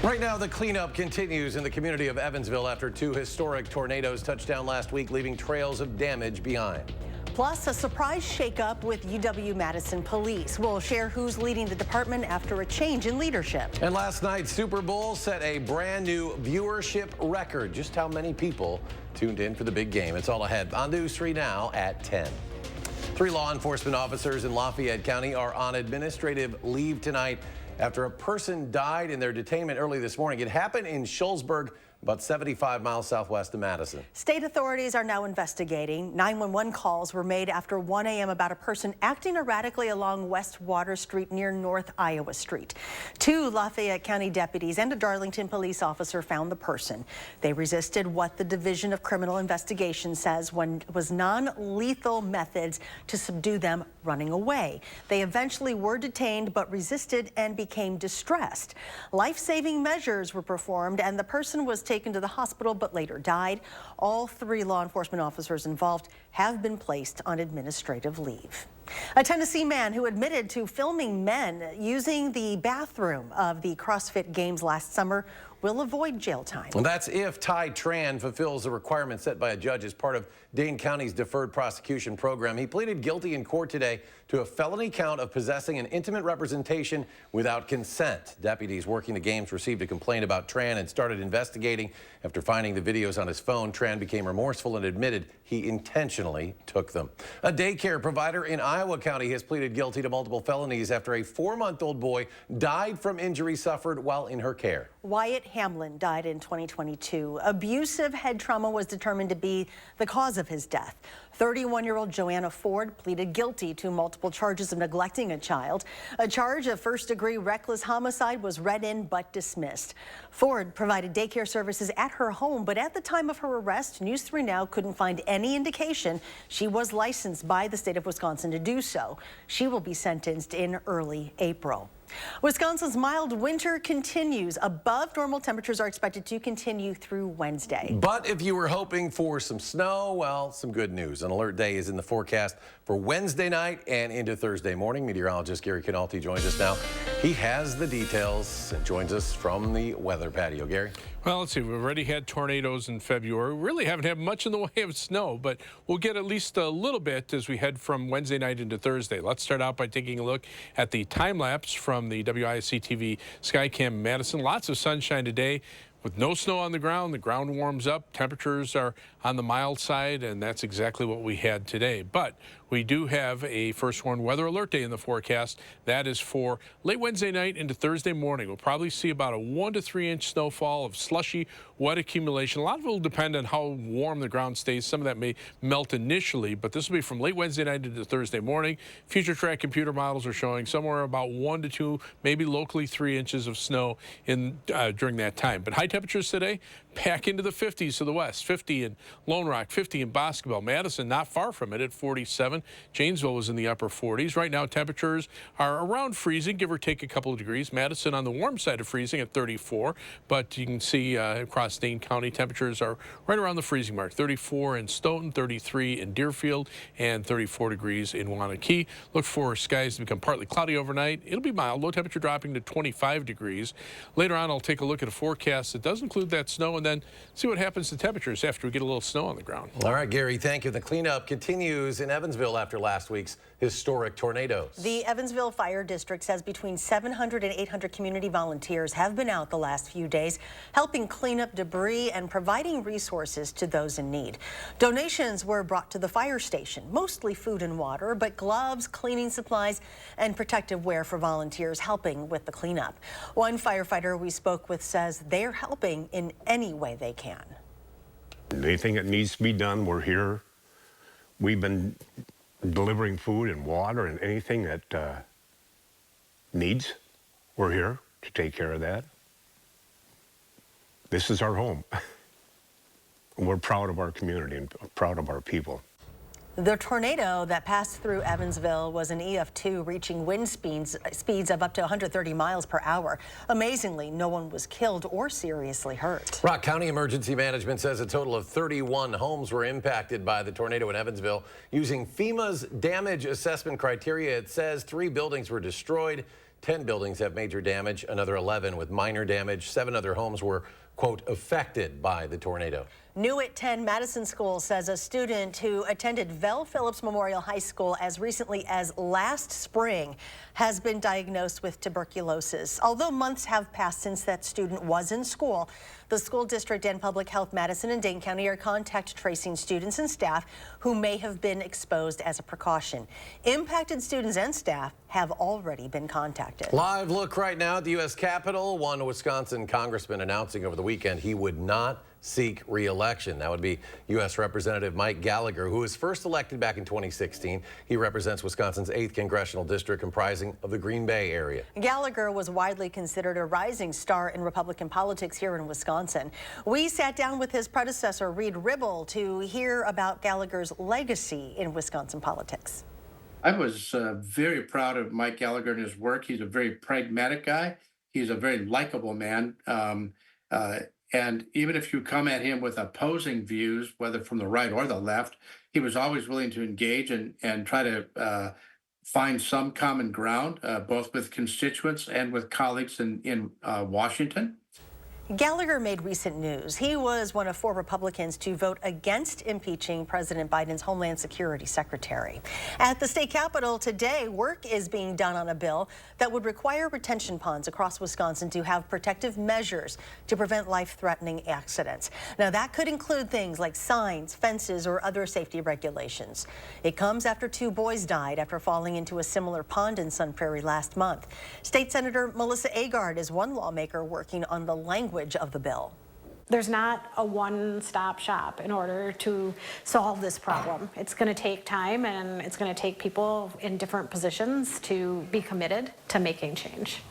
Right now, the cleanup continues in the community of Evansville after two historic tornadoes touched down last week, leaving trails of damage behind. Plus, a surprise shakeup with UW-Madison police. We'll share who's leading the department after a change in leadership. And last night's Super Bowl set a brand new viewership record. Just how many people tuned in for the big game? It's all ahead on News 3 now at 10. 3 law enforcement officers in Lafayette County are on administrative leave tonight after a person died in their detainment early this morning. It happened in Shullsburg, about 75 miles southwest of Madison. State authorities are now investigating. 911 calls were made after 1 a.m. about a person acting erratically along West Water Street near North Iowa Street. 2 Lafayette County deputies and a Darlington police officer found the person. They resisted what the Division of Criminal Investigation says was non-lethal methods to subdue them running away. They eventually were detained but resisted and became distressed. Life-saving measures were performed and the person was taken to the hospital but later died. All 3 law enforcement officers involved have been placed on administrative leave. A Tennessee man who admitted to filming men using the bathroom of the CrossFit Games last summer will avoid jail time. And that's if Ty Tran fulfills the requirements set by a judge as part of Dane County's deferred prosecution program. He pleaded guilty in court today to a felony count of possessing an intimate representation without consent. Deputies working the games received a complaint about Tran and started investigating. After finding the videos on his phone, Tran became remorseful and admitted he intentionally took them. A daycare provider in Iowa County has pleaded guilty to multiple felonies after a 4-month-old boy died from injuries suffered while in her care. Wyatt Hamlin died in 2022. Abusive head trauma was determined to be the cause of his death. 31-year-old Joanna Ford pleaded guilty to multiple charges of neglecting a child. A charge of first-degree reckless homicide was read in but dismissed. Ford provided daycare services at her home, but at the time of her arrest, News 3 Now couldn't find any indication she was licensed by the state of Wisconsin to do so. She will be sentenced in early April. Wisconsin's mild winter continues. Above normal temperatures are expected to continue through Wednesday. But if you were hoping for some snow, well, some good news. An alert day is in the forecast for Wednesday night and into Thursday morning. Meteorologist Gary Canalti joins us now. He has the details and joins us from the weather patio. Gary? Well, let's see. We've already had tornadoes in February. We really haven't had much in the way of snow, but we'll get at least a little bit as we head from Wednesday night into Thursday. Let's start out by taking a look at the time lapse from the WISC-TV Skycam Madison. Lots of sunshine today. With no snow on the ground warms up. Temperatures are on the mild side, and that's exactly what we had today. But we do have a first warned weather alert day in the forecast. That is for late Wednesday night into Thursday morning. We'll probably see about a 1 to 3 inch snowfall of slushy, wet accumulation. A lot of it will depend on how warm the ground stays. Some of that may melt initially, but this will be from late Wednesday night into Thursday morning. Future track computer models are showing somewhere about 1 to 2, maybe locally 3 inches of snow in during that time. But high temperatures today back into the 50s to the west. 50 in Lone Rock, 50 in Boscobel. Madison not far from it at 47. Janesville was in the upper 40s. Right now temperatures are around freezing, give or take a couple of degrees. Madison on the warm side of freezing at 34, but you can see across Dane County temperatures are right around the freezing mark. 34 in Stoughton, 33 in Deerfield, and 34 degrees in Wanakee. Look for skies to become partly cloudy overnight. It'll be mild, low temperature dropping to 25 degrees. Later on, I'll take a look at a forecast that does include that snow and then see what happens to temperatures after we get a little snow on the ground. All right, Gary, thank you. The cleanup continues in Evansville after last week's historic tornadoes. The Evansville Fire District says between 700 and 800 community volunteers have been out the last few days, helping clean up debris and providing resources to those in need. Donations were brought to the fire station, mostly food and water, but gloves, cleaning supplies, and protective wear for volunteers helping with the cleanup. One firefighter we spoke with says they're helping in any way they can. Anything that needs to be done, we're here. We've been delivering food and water and anything that needs, we're here to take care of that. This is our home. We're proud of our community and proud of our people. The tornado that passed through Evansville was an EF2 reaching wind speeds of up to 130 miles per hour. Amazingly, no one was killed or seriously hurt. Rock County Emergency Management says a total of 31 homes were impacted by the tornado in Evansville. Using FEMA's damage assessment criteria, it says 3 buildings were destroyed. 10 buildings have major damage, another 11 with minor damage. 7 other homes were, quote, affected by the tornado. New at 10 Madison School says a student who attended Vel Phillips Memorial High School as recently as last spring has been diagnosed with tuberculosis. Although months have passed since that student was in school, the school district and Public Health Madison and Dane County are contact tracing students and staff who may have been exposed as a precaution. Impacted students and staff have already been contacted. Live look right now at the U.S. Capitol. One Wisconsin congressman announcing over the weekend he would not seek re-election. That would be U.S. Representative Mike Gallagher, who was first elected back in 2016. He represents Wisconsin's 8th congressional district, comprising of the Green Bay area. Gallagher was widely considered a rising star in Republican politics here in Wisconsin. We sat down with his predecessor, Reed Ribble, to hear about Gallagher's legacy in Wisconsin politics. I was very proud of Mike Gallagher and his work. He's a very pragmatic guy. He's a very likable man. And even if you come at him with opposing views, whether from the right or the left, he was always willing to engage and try to find some common ground, both with constituents and with colleagues in Washington. Gallagher made recent news. He was one of 4 Republicans to vote against impeaching President Biden's Homeland Security Secretary. At the state capitol today, work is being done on a bill that would require retention ponds across Wisconsin to have protective measures to prevent life-threatening accidents. Now, that could include things like signs, fences, or other safety regulations. It comes after 2 boys died after falling into a similar pond in Sun Prairie last month. State Senator Melissa Agard is one lawmaker working on the language of the bill. There's not a one-stop shop in order to solve this problem. It's going to take time, and it's going to take people in different positions to be committed to making change.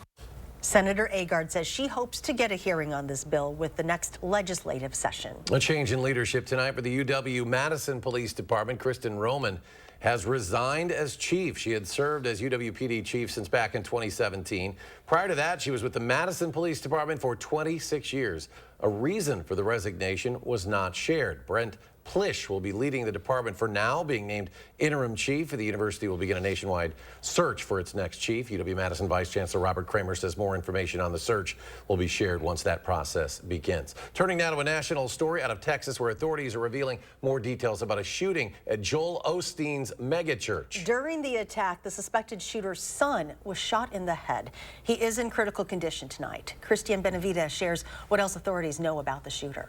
Senator Agard says she hopes to get a hearing on this bill with the next legislative session. A change in leadership tonight for the UW-Madison Police Department. Kristen Roman has resigned as chief. She had served as UW-PD chief since back in 2017. Prior to that, she was with the Madison Police Department for 26 years. A reason for the resignation was not shared. Brent Plish will be leading the department for now, being named interim chief. The university will begin a nationwide search for its next chief. UW-Madison Vice Chancellor Robert Kramer says more information on the search will be shared once that process begins. Turning now to a national story out of Texas, where authorities are revealing more details about a shooting at Joel Osteen's megachurch. During the attack, the suspected shooter's son was shot in the head. He is in critical condition tonight. Christian Benavidez shares what else authorities know about the shooter.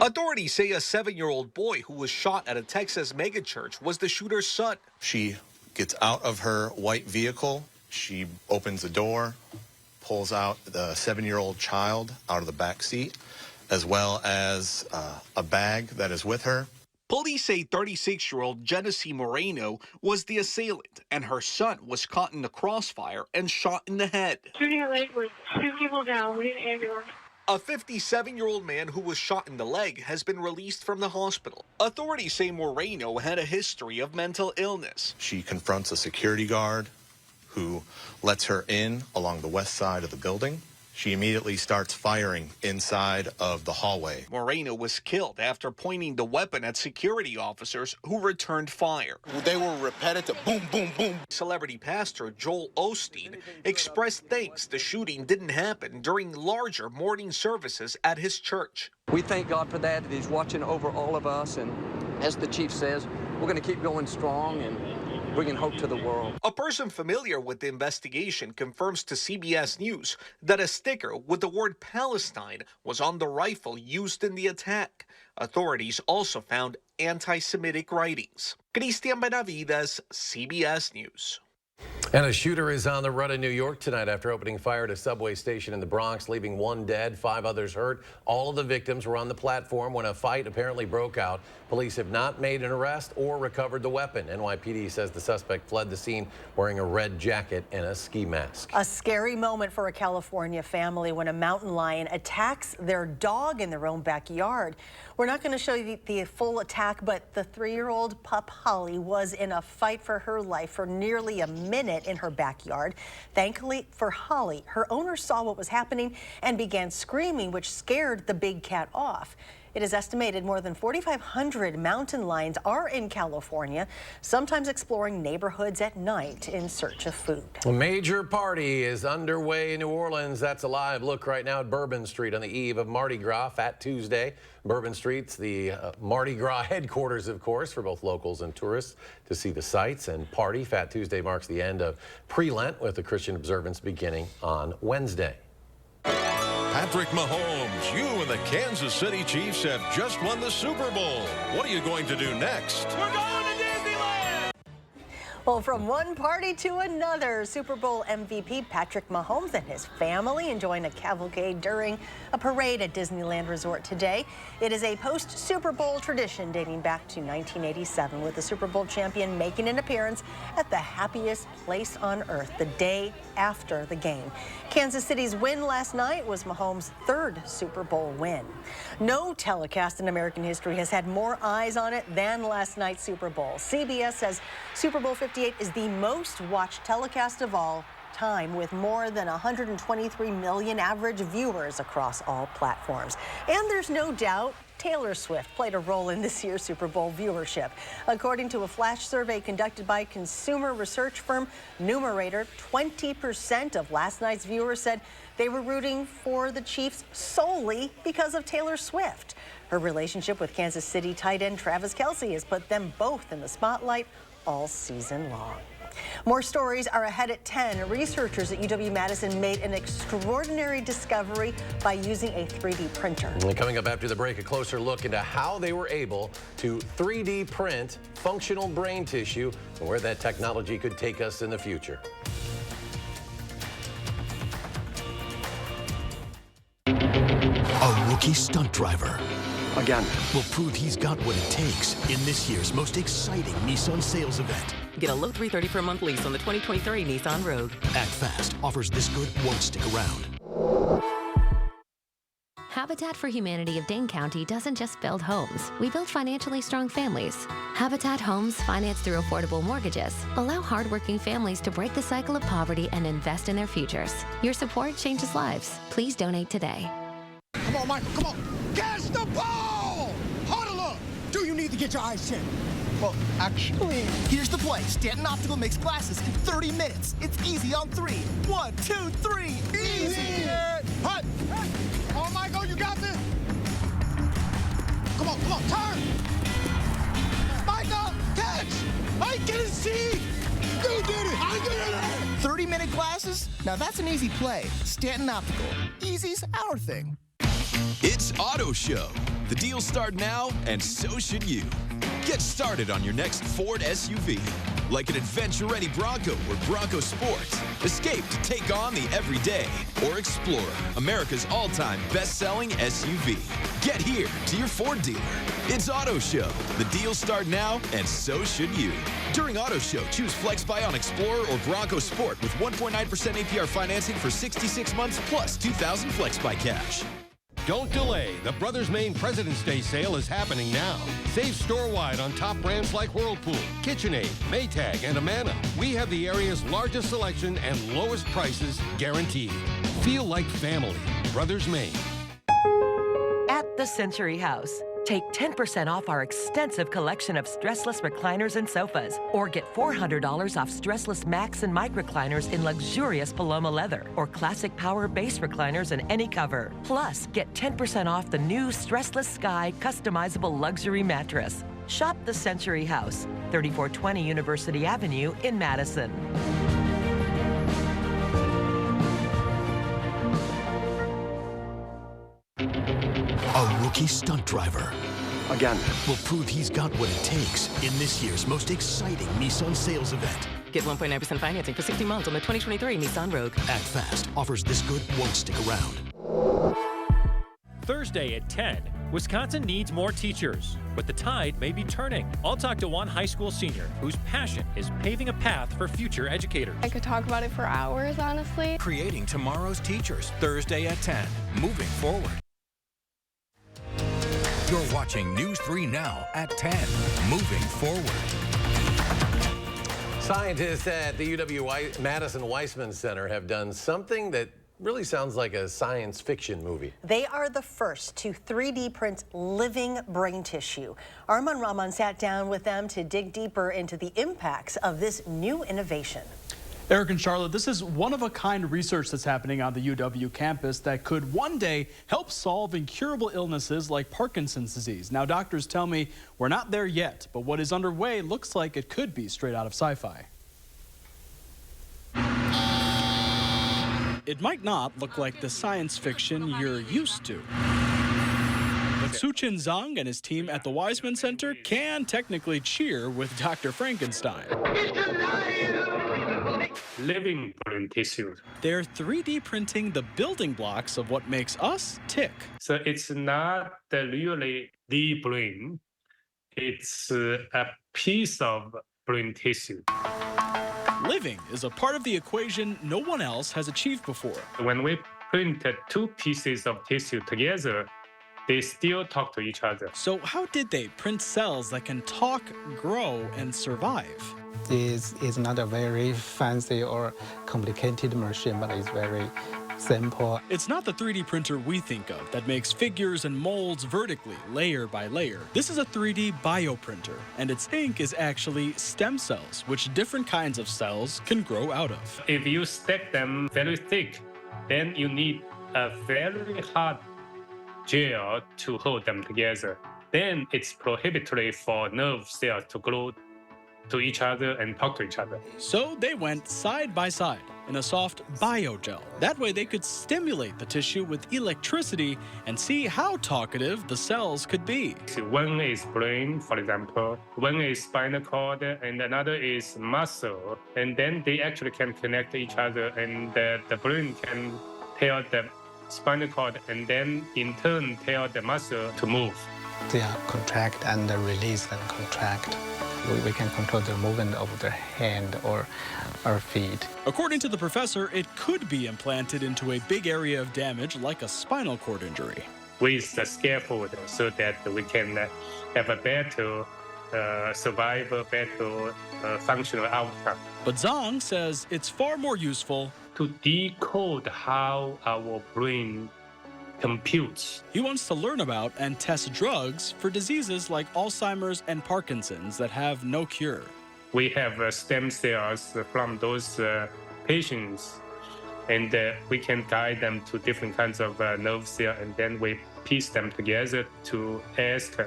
Authorities say a 7-year-old boy who was shot at a Texas megachurch was the shooter's son. She gets out of her white vehicle. She opens the door, pulls out the 7-year-old child out of the back seat, as well as a bag that is with her. Police say 36-year-old Genesee Moreno was the assailant, and her son was caught in the crossfire and shot in the head. Shooting a leg with 2 people down. We need an ambulance. A 57-year-old man who was shot in the leg has been released from the hospital. Authorities say Moreno had a history of mental illness. She confronts a security guard who lets her in along the west side of the building. She immediately starts firing inside of the hallway. Moreno was killed after pointing the weapon at security officers who returned fire. They were repetitive, boom, boom, boom. Celebrity pastor Joel Osteen expressed thanks the shooting didn't happen during larger morning services at his church. We thank God for that He's watching over all of us, and as the chief says, we're going to keep going strong and bringing hope to the world. A person familiar with the investigation confirms to CBS News that a sticker with the word Palestine was on the rifle used in the attack. Authorities also found anti-Semitic writings. Christian Benavidez, CBS News. And a shooter is on the run in New York tonight after opening fire at a subway station in the Bronx, leaving 1 dead, 5 others hurt. All of the victims were on the platform when a fight apparently broke out. Police have not made an arrest or recovered the weapon. NYPD says the suspect fled the scene wearing a red jacket and a ski mask. A scary moment for a California family when a mountain lion attacks their dog in their own backyard. We're not going to show you the full attack, but the 3-year-old pup Holly was in a fight for her life for nearly a minute in her backyard. Thankfully for Holly, her owner saw what was happening and began screaming, which scared the big cat off. It is estimated more than 4,500 mountain lions are in California, sometimes exploring neighborhoods at night in search of food. A major party is underway in New Orleans. That's a live look right now at Bourbon Street on the eve of Mardi Gras, Fat Tuesday. Bourbon Street's the Mardi Gras headquarters, of course, for both locals and tourists to see the sights and party. Fat Tuesday marks the end of pre-Lent, with the Christian observance beginning on Wednesday. Patrick Mahomes, you and the Kansas City Chiefs have just won the Super Bowl. What are you going to do next? We're going to Disneyland! Well, from one party to another, Super Bowl MVP Patrick Mahomes and his family enjoying a cavalcade during a parade at Disneyland Resort today. It is a post-Super Bowl tradition dating back to 1987, with the Super Bowl champion making an appearance at the happiest place on earth the day after the game. Kansas City's win last night was Mahomes' third Super Bowl win. No telecast in American history has had more eyes on it than last night's Super Bowl. CBS says Super Bowl 58 is the most watched telecast of all time, with more than 123 million average viewers across all platforms. And there's no doubt Taylor Swift played a role in this year's Super Bowl viewership. According to a flash survey conducted by consumer research firm Numerator, 20% of last night's viewers said they were rooting for the Chiefs solely because of Taylor Swift. Her relationship with Kansas City tight end Travis Kelce has put them both in the spotlight all season long. More stories are ahead at 10. Researchers at UW-Madison made an extraordinary discovery by using a 3D printer. And coming up after the break, a closer look into how they were able to 3D print functional brain tissue and where that technology could take us in the future. A rookie stunt driver Again. will prove he's got what it takes in this year's most exciting Nissan sales event. Get a low $330 per month lease on the 2023 Nissan Rogue. Act fast. Offers this good won't stick around. Habitat for Humanity of Dane County doesn't just build homes. We build financially strong families. Habitat homes, financed through affordable mortgages, allow hardworking families to break the cycle of poverty and invest in their futures. Your support changes lives. Please donate today. Come on, Michael, come on. Catch the ball! Huddle up! Do you need to get your eyes checked? Well, actually, here's the play. Stanton Optical makes glasses in 30 minutes. It's easy on 3. 1, 2, 3. Easy! Hut! Come on, Michael, you got this! Come on, turn! Michael, catch! I can see! You did it! I did it! 30-minute glasses? Now that's an easy play. Stanton Optical. Easy's our thing. It's Auto Show. The deals start now, and so should you. Get started on your next Ford SUV. Like an adventure-ready Bronco or Bronco Sport. Escape to take on the everyday. Or Explorer, America's all-time best-selling SUV. Get here to your Ford dealer. It's Auto Show. The deals start now, and so should you. During Auto Show, choose Flex Buy on Explorer or Bronco Sport with 1.9% APR financing for 66 months plus $2,000 Flex Buy cash. Don't delay. The Brothers Maine President's Day sale is happening now. Save store-wide on top brands like Whirlpool, KitchenAid, Maytag, and Amana. We have the area's largest selection and lowest prices guaranteed. Feel like family. Brothers Maine. At the Century House, take 10% off our extensive collection of stressless recliners and sofas, or get $400 off stressless Max and Mike recliners in luxurious Paloma leather, or classic power base recliners in any cover. Plus, get 10% off the new Stressless Sky customizable luxury mattress. Shop the Century House, 3420 University Avenue in Madison. A rookie stunt driver Again. will prove he's got what it takes in this year's most exciting Nissan sales event. Get 1.9% financing for 60 months on the 2023 Nissan Rogue. Act fast. Offers this good won't stick around. Thursday at 10, Wisconsin needs more teachers, but the tide may be turning. I'll talk to one high school senior whose passion is paving a path for future educators. I could talk about it for hours, honestly. Creating tomorrow's teachers, Thursday at 10. Moving forward. You're watching News 3 Now at 10. Moving forward. Scientists at the UW-Madison Weissman Center have done something that really sounds like a science fiction movie. They are the first to 3D print living brain tissue. Arman Rahman sat down with them to dig deeper into the impacts of this new innovation. Eric and Charlotte, this is one-of-a-kind research that's happening on the UW campus that could one day help solve incurable illnesses like Parkinson's disease. Now, doctors tell me we're not there yet, but what is underway looks like it could be straight out of sci-fi. It might not look like the science fiction you're used to. But Suchin Zhang and his team at the Weizmann Center can technically cheer with Dr. Frankenstein. Living brain tissue. They're 3D printing the building blocks of what makes us tick. So it's not really the brain. It's a piece of brain tissue. Living is a part of the equation no one else has achieved before. When we printed two pieces of tissue together, they still talk to each other. So how did they print cells that can talk, grow, and survive? This is not a very fancy or complicated machine, but it's very simple. It's not the 3D printer we think of that makes figures and molds vertically, layer by layer. This is a 3D bioprinter, and its ink is actually stem cells, which different kinds of cells can grow out of. If you stack them very thick, then you need a very hard gel to hold them together. Then it's prohibitory for nerve cells to grow to each other and talk to each other. So they went side by side in a soft biogel. That way they could stimulate the tissue with electricity and see how talkative the cells could be. One is brain, for example, one is spinal cord, and another is muscle. And then they actually can connect to each other, and the brain can tell the spinal cord and then in turn tell the muscle to move. They are contract and release and contract. We can control the movement of the hand or our feet. According to the professor, it could be implanted into a big area of damage like a spinal cord injury. With the scaffold so that we can have a better survival, better functional outcome. But Zhang says it's far more useful to decode how our brain computes. He wants to learn about and test drugs for diseases like Alzheimer's and Parkinson's that have no cure. We have stem cells from those patients, and we can guide them to different kinds of nerve cells, and then we piece them together to ask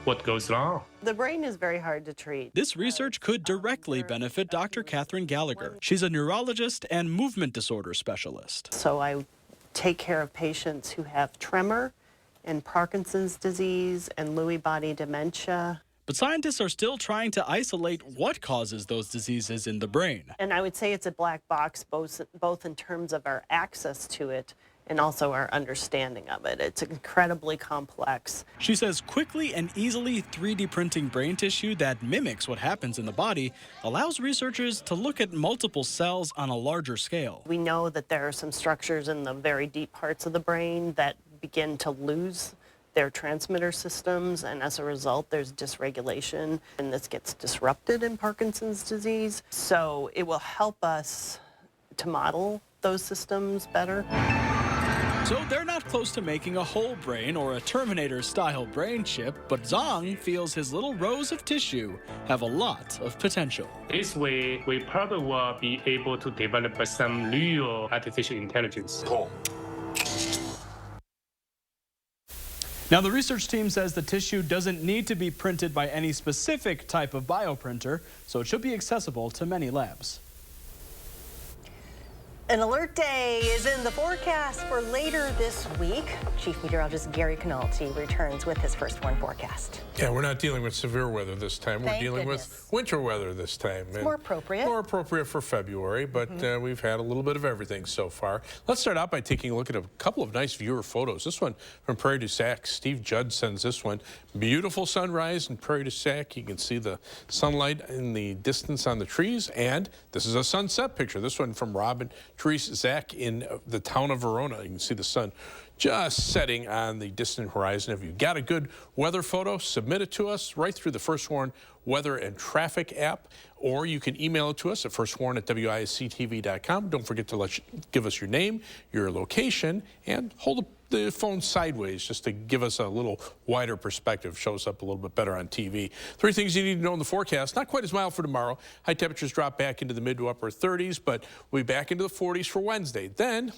what goes wrong. The brain is very hard to treat. This research could directly benefit Dr. Catherine Gallagher. She's a neurologist and movement disorder specialist. So I take care of patients who have tremor and Parkinson's disease and Lewy body dementia. But scientists are still trying to isolate what causes those diseases in the brain. And I would say it's a black box, both in terms of our access to it and also our understanding of it. It's incredibly complex. She says quickly and easily 3D printing brain tissue that mimics what happens in the body allows researchers to look at multiple cells on a larger scale. We know that there are some structures in the very deep parts of the brain that begin to lose their transmitter systems, and as a result, there's dysregulation, and this gets disrupted in Parkinson's disease. So it will help us to model those systems better. So they're not close to making a whole brain or a Terminator-style brain chip, but Zhang feels his little rows of tissue have a lot of potential. This way, we probably will be able to develop some real artificial intelligence. Now, the research team says the tissue doesn't need to be printed by any specific type of bioprinter, so it should be accessible to many labs. An alert day is in the forecast for later this week. Chief Meteorologist Gary Canalti returns with his first one forecast. Yeah, we're not dealing with severe weather this time. Thank we're dealing goodness. with winter weather this time. It's more appropriate. More appropriate for February, but we've had a little bit of everything so far. Let's start out by taking a look at a couple of nice viewer photos. This one from Prairie du Sac. Steve Judd sends this one. Beautiful sunrise in Prairie du Sac. You can see the sunlight in the distance on the trees, and this is a sunset picture. This one from Rob and Therese Zach in the town of Verona. You can see the sun just setting on the distant horizon. If you've got a good weather photo, submit it to us right through the First Warn Weather and Traffic app, or you can email it to us at firstwarn@WISC-TV.com. Don't forget to give us your name, your location, and hold the phone sideways just to give us a little wider perspective. Shows up a little bit better on TV. 3 things you need to know in the forecast. Not quite as mild for tomorrow. High temperatures drop back into the mid to upper 30s, but we'll be back into the 40s for Wednesday. Then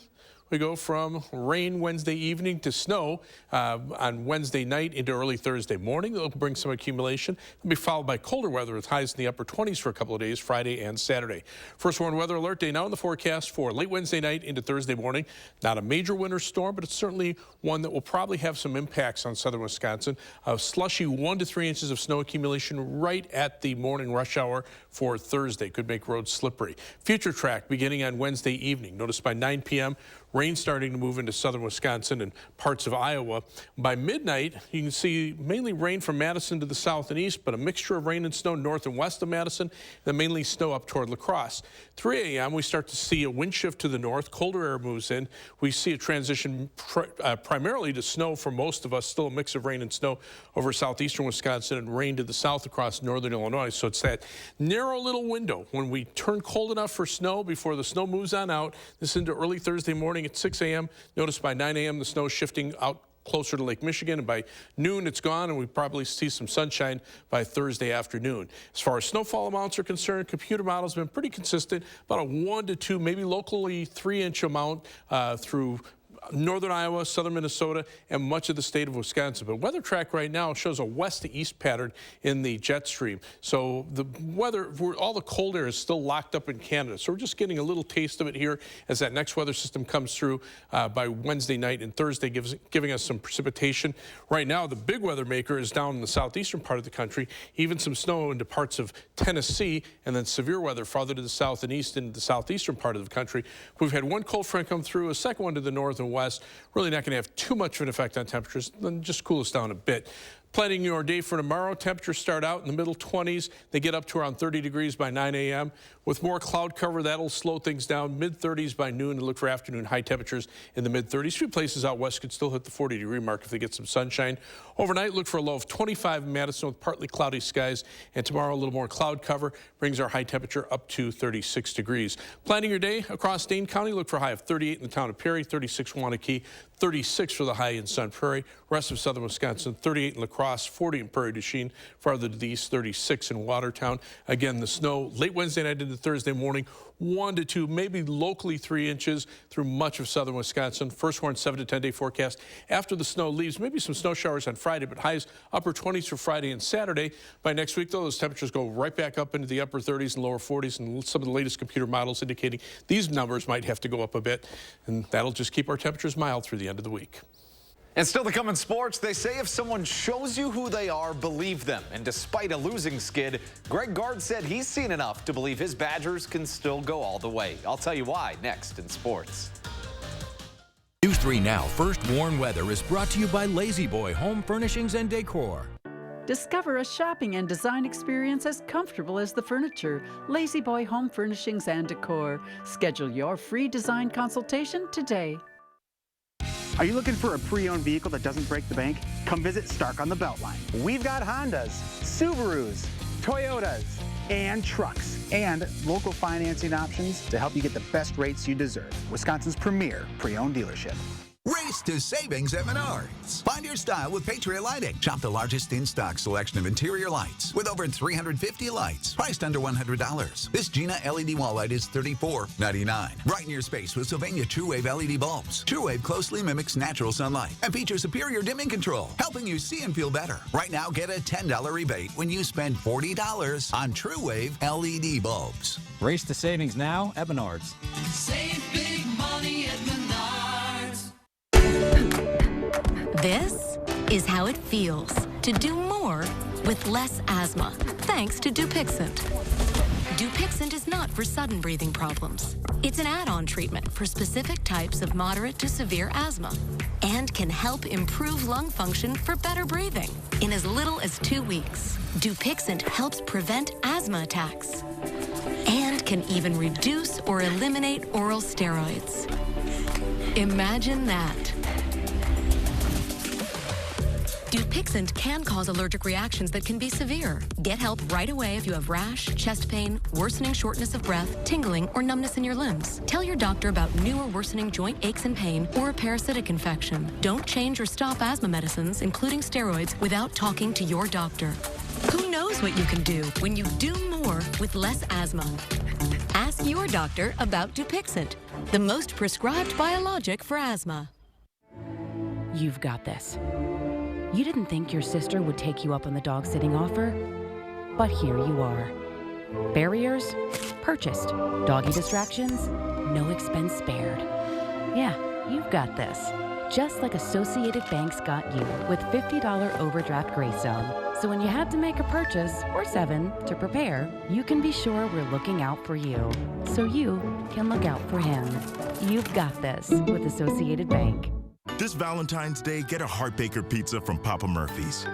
we go from rain Wednesday evening to snow on Wednesday night into early Thursday morning. That'll bring some accumulation. It'll be followed by colder weather with highs in the upper 20s for a couple of days, Friday and Saturday. First warn weather alert day now in the forecast for late Wednesday night into Thursday morning. Not a major winter storm, but it's certainly one that will probably have some impacts on southern Wisconsin. A slushy 1 to 3 inches of snow accumulation right at the morning rush hour for Thursday. Could make roads slippery. Future track beginning on Wednesday evening. Notice by 9 p.m. rain starting to move into southern Wisconsin and parts of Iowa. By midnight, you can see mainly rain from Madison to the south and east, but a mixture of rain and snow north and west of Madison, then mainly snow up toward La Crosse. 3 a.m., we start to see a wind shift to the north. Colder air moves in. We see a transition primarily to snow for most of us, still a mix of rain and snow over southeastern Wisconsin and rain to the south across northern Illinois. So it's that narrow little window when we turn cold enough for snow before the snow moves on out. This into early Thursday morning at 6 a.m. Notice by 9 a.m. the snow is shifting out closer to Lake Michigan, and by noon it's gone, and we probably see some sunshine by Thursday afternoon. As far as snowfall amounts are concerned, computer models have been pretty consistent, about a 1 to 2, maybe locally 3-inch amount through northern Iowa, southern Minnesota, and much of the state of Wisconsin. But weather track right now shows a west to east pattern in the jet stream. So the weather, all the cold air is still locked up in Canada. So we're just getting a little taste of it here as that next weather system comes through by Wednesday night, and Thursday giving us some precipitation. Right now, the big weather maker is down in the southeastern part of the country, even some snow into parts of Tennessee, and then severe weather farther to the south and east into the southeastern part of the country. We've had one cold front come through, a second one to the north and west. Really not going to have too much of an effect on temperatures, then just cool us down a bit. Planning your day for tomorrow, temperatures start out in the middle 20s. They get up to around 30 degrees by 9 a.m. With more cloud cover, that'll slow things down. Mid-30s by noon, and look for afternoon high temperatures in the mid-30s. A few places out west could still hit the 40-degree mark if they get some sunshine. Overnight, look for a low of 25 in Madison with partly cloudy skies. And tomorrow, a little more cloud cover brings our high temperature up to 36 degrees. Planning your day across Dane County, look for a high of 38 in the town of Perry, 36 Waunakee, 36 for the high in Sun Prairie. Rest of southern Wisconsin, 38 in La Crosse, 40 in Prairie du Chien. Farther to the east, 36 in Watertown. Again, the snow late Wednesday night into Thursday morning, 1 to 2, maybe locally 3 inches through much of southern Wisconsin. First warn 7 to 10 day forecast. After the snow leaves, maybe some snow showers on Friday, but highs upper 20s for Friday and Saturday. By next week, though, those temperatures go right back up into the upper 30s and lower 40s, and some of the latest computer models indicating these numbers might have to go up a bit, and that'll just keep our temperatures mild through the end of the week. And still to come in sports, they say if someone shows you who they are, believe them. And despite a losing skid, Greg Gard said he's seen enough to believe his Badgers can still go all the way. I'll tell you why next in sports. News 3 Now First Warn Weather is brought to you by Lazy Boy Home Furnishings and Decor. Discover a shopping and design experience as comfortable as the furniture. Lazy Boy Home Furnishings and Decor. Schedule your free design consultation today. Are you looking for a pre-owned vehicle that doesn't break the bank? Come visit Stark on the Beltline. We've got Hondas, Subarus, Toyotas, and trucks, and local financing options to help you get the best rates you deserve. Wisconsin's premier pre-owned dealership. Race to savings at Menards. Find your style with Patriot Lighting. Shop the largest in-stock selection of interior lights with over 350 lights, priced under $100. This Gina LED wall light is $34.99. Brighten your space with Sylvania True Wave LED bulbs. True Wave closely mimics natural sunlight and features superior dimming control, helping you see and feel better. Right now, get a $10 rebate when you spend $40 on True Wave LED bulbs. Race to savings now at Menards. Save big money at Menards. This is how it feels to do more with less asthma, thanks to Dupixent. Dupixent is not for sudden breathing problems. It's an add-on treatment for specific types of moderate to severe asthma and can help improve lung function for better breathing in as little as 2 weeks. Dupixent helps prevent asthma attacks and can even reduce or eliminate oral steroids. Imagine that. Dupixent can cause allergic reactions that can be severe. Get help right away if you have rash, chest pain, worsening shortness of breath, tingling, or numbness in your limbs. Tell your doctor about new or worsening joint aches and pain or a parasitic infection. Don't change or stop asthma medicines, including steroids, without talking to your doctor. Who knows what you can do when you do more with less asthma? Ask your doctor about Dupixent, the most prescribed biologic for asthma. You've got this. You didn't think your sister would take you up on the dog sitting offer, but here you are. Barriers purchased. Doggy distractions, no expense spared. Yeah, you've got this. Just like Associated Bank's got you with $50 overdraft grace zone. So when you have to make a purchase, or 7, to prepare, you can be sure we're looking out for you, so you can look out for him. You've got this with Associated Bank. This Valentine's Day, get a Heartbaker pizza from Papa Murphy's.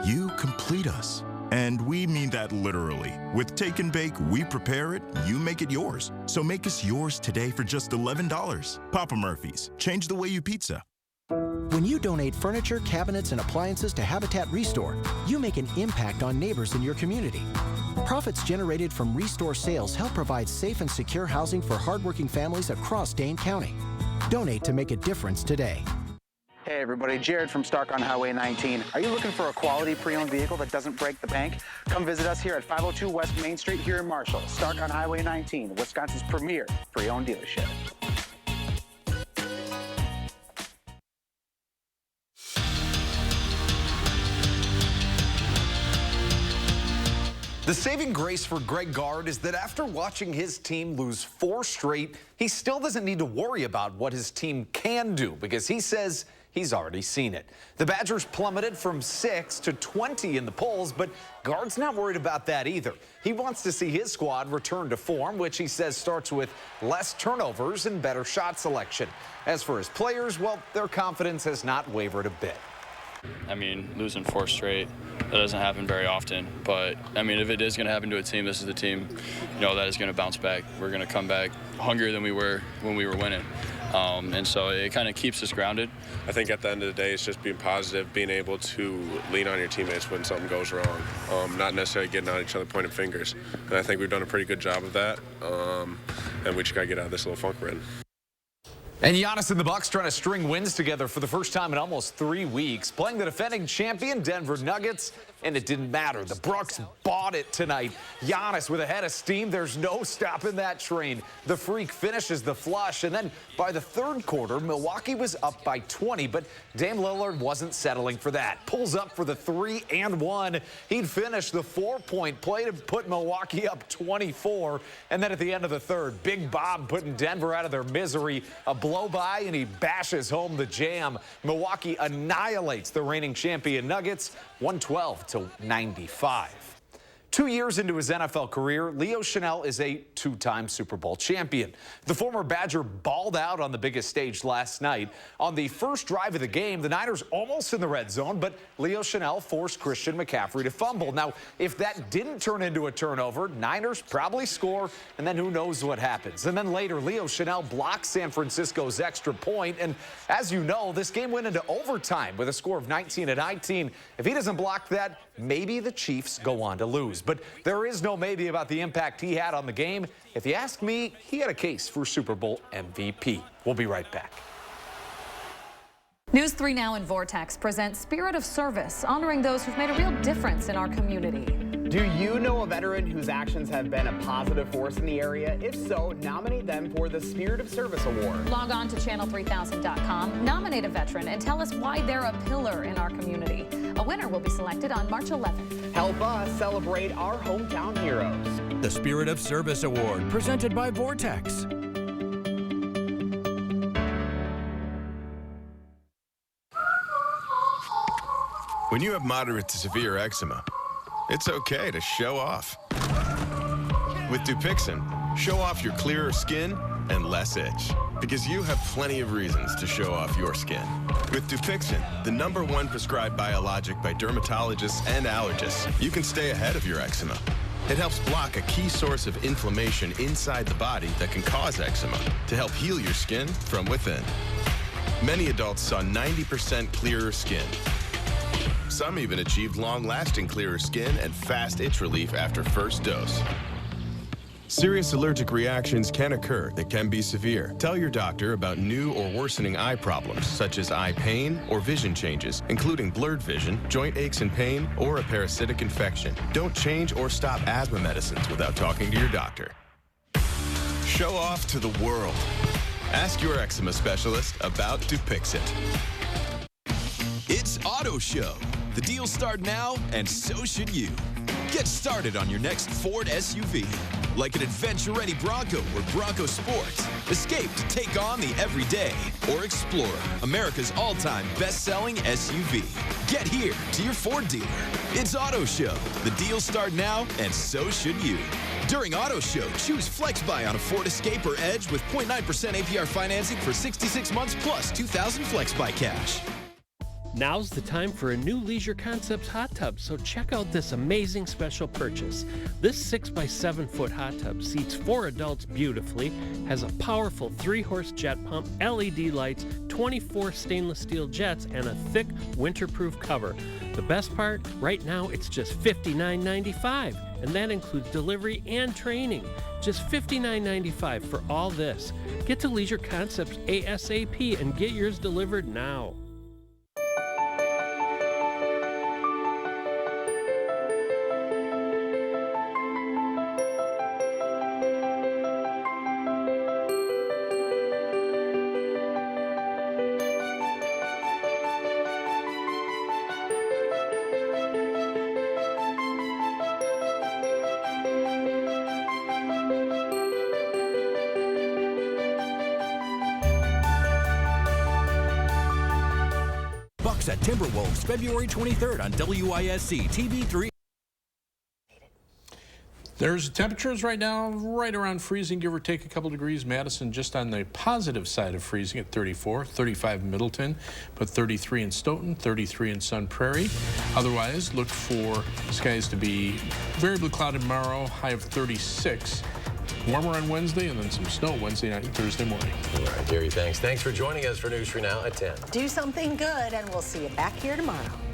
You complete us. And we mean that literally. With Take and Bake, we prepare it, you make it yours. So make us yours today for just $11. Papa Murphy's, change the way you pizza. When you donate furniture, cabinets, and appliances to Habitat Restore, you make an impact on neighbors in your community. Profits generated from Restore sales help provide safe and secure housing for hardworking families across Dane County. Donate to make a difference today. Hey everybody, Jared from Stark on Highway 19. Are you looking for a quality pre-owned vehicle that doesn't break the bank? Come visit us here at 502 West Main Street here in Marshall. Stark on Highway 19, Wisconsin's premier pre-owned dealership. The saving grace for Greg Gard is that after watching his team lose 4 straight, he still doesn't need to worry about what his team can do because he says he's already seen it. The Badgers plummeted from 6 to 20 in the polls, but Gard's not worried about that either. He wants to see his squad return to form, which he says starts with less turnovers and better shot selection. As for his players, well, their confidence has not wavered a bit. I mean, losing 4 straight, that doesn't happen very often. But, I mean, if it is going to happen to a team, this is the team, that is going to bounce back. We're going to come back hungrier than we were when we were winning. And so it kind of keeps us grounded. I think at the end of the day, it's just being positive, being able to lean on your teammates when something goes wrong, not necessarily getting on each other pointing fingers. And I think we've done a pretty good job of that, and we just got to get out of this little funk we're in. And Giannis and the Bucks trying to string wins together for the first time in almost 3 weeks, playing the defending champion Denver Nuggets, and it didn't matter. The Bucks bought it tonight. Giannis with a head of steam. There's no stopping that train. The Freak finishes the flush, and then by the third quarter, Milwaukee was up by 20, but Dame Lillard wasn't settling for that. Pulls up for the 3 and 1. He'd finish the 4-point play to put Milwaukee up 24, and then at the end of the third, Big Bob putting Denver out of their misery. A blow by, and he bashes home the jam. Milwaukee annihilates the reigning champion Nuggets, 112-95. 2 years into his NFL career, Leo Chenal is a 2-time Super Bowl champion. The former Badger balled out on the biggest stage last night. On the first drive of the game, the Niners almost in the red zone, but Leo Chenal forced Christian McCaffrey to fumble. Now, if that didn't turn into a turnover, Niners probably score, and then who knows what happens. And then later, Leo Chenal blocks San Francisco's extra point, and as you know, this game went into overtime with a score of 19-19. If he doesn't block that, maybe the Chiefs go on to lose. But there is no maybe about the impact he had on the game. If you ask me, he had a case for Super Bowl MVP. We'll be right back. News 3 Now and Vortex presents Spirit of Service, honoring those who've made a real difference in our community. Do you know a veteran whose actions have been a positive force in the area? If so, nominate them for the Spirit of Service Award. Log on to channel3000.com, nominate a veteran, and tell us why they're a pillar in our community. A winner will be selected on March 11th. Help us celebrate our hometown heroes. The Spirit of Service Award, presented by Vortex. When you have moderate to severe eczema, it's okay to show off. With Dupixent, show off your clearer skin and less itch, because you have plenty of reasons to show off your skin. With Dupixent, the #1 prescribed biologic by dermatologists and allergists, you can stay ahead of your eczema. It helps block a key source of inflammation inside the body that can cause eczema to help heal your skin from within. Many adults saw 90% clearer skin. Some even achieved long-lasting clearer skin and fast itch relief after first dose. Serious allergic reactions can occur that can be severe. Tell your doctor about new or worsening eye problems, such as eye pain or vision changes, including blurred vision, joint aches and pain, or a parasitic infection. Don't change or stop asthma medicines without talking to your doctor. Show off to the world. Ask your eczema specialist about Dupixent. It's Auto Show. The deals start now, and so should you. Get started on your next Ford SUV. Like an adventure-ready Bronco or Bronco Sports. Escape to take on the everyday. Or Explorer, America's all-time best-selling SUV. Get here to your Ford dealer. It's Auto Show. The deals start now, and so should you. During Auto Show, choose FlexBuy on a Ford Escape or Edge with 0.9% APR financing for 66 months plus $2,000 FlexBuy cash. Now's the time for a new Leisure Concepts hot tub, so check out this amazing special purchase. This 6x7 foot hot tub seats 4 adults beautifully, has a powerful 3-horse jet pump, LED lights, 24 stainless steel jets, and a thick winterproof cover. The best part, right now it's just $59.95, and that includes delivery and training. Just $59.95 for all this. Get to Leisure Concepts ASAP and get yours delivered now. Bucks at Timberwolves, February 23rd on WISC-TV 3. There's temperatures right now right around freezing, give or take a couple degrees. Madison just on the positive side of freezing at 34, 35 in Middleton, but 33 in Stoughton, 33 in Sun Prairie. Otherwise, look for skies to be variably cloudy tomorrow, high of 36. Warmer on Wednesday, and then some snow Wednesday night and Thursday morning. All right, Gary, thanks. Thanks for joining us for News 3 Now at 10. Do something good, and we'll see you back here tomorrow.